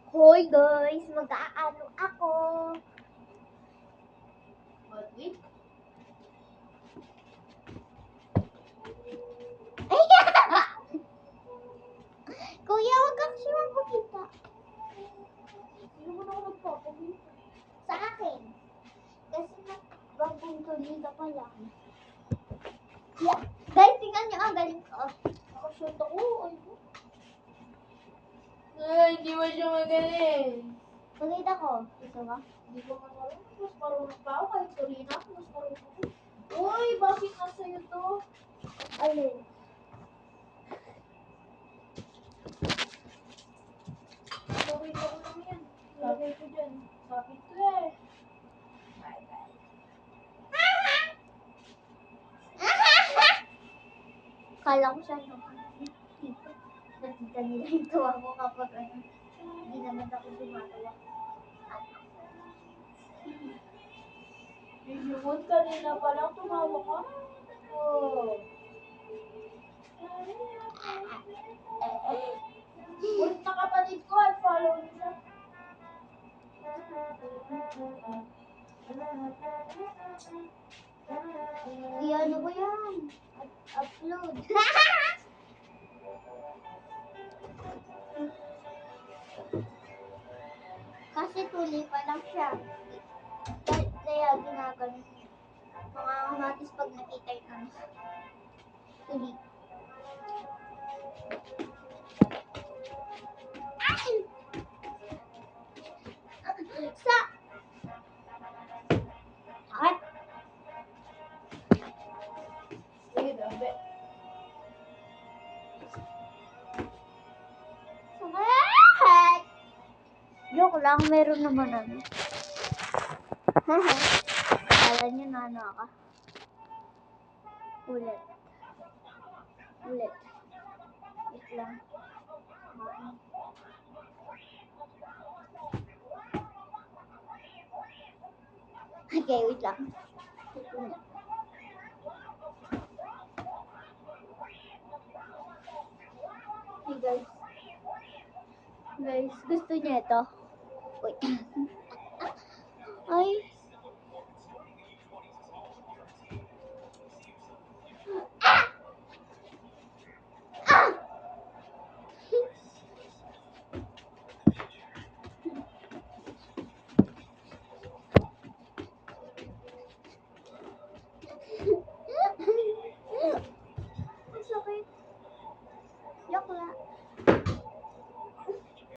Hoy guys, mag-aano ako. Wait. Ay! Kuya, wag kang siya magpakita. Sino mo na ako nagpapagin? Sa akin. Kasi bagong tuloy ka pa lang. Yeah. Guys, tingnan nyo ang galing ko. Nakashoot ako. Ay, hindi mo siya magaling. Maganda ko. Gusto mo? Hindi ko magaling. Mas marunong pa ako kahit Torina. Mas marunong ako. Uy, bakit nasa'yo to? Alin? Sorry ko lang yan. Lagay ko dyan. Sabi ko eh. Bye-bye. Kala ko siya nung dito. Nakita nila yung tuwa ko kapag hindi naman ako gumagawa. Yun, kanina pa lang tumawa ka. Oh. Ulit na kapatid ko at follow nila. Iyan ko yan. Upload. Kasi tuloy pa lang siya. Kaya ginaganon niya. Mga kamatis pag nakita yung tuloy. Ay! Sa... At? Sige, dabe. Sakit! Joke lang, meron naman ano. Kala niyo na ano ka. Ulit. Wait lang. Okay, wait lang. Hey guys. Guys, gusto niya ito. Wait. Ay,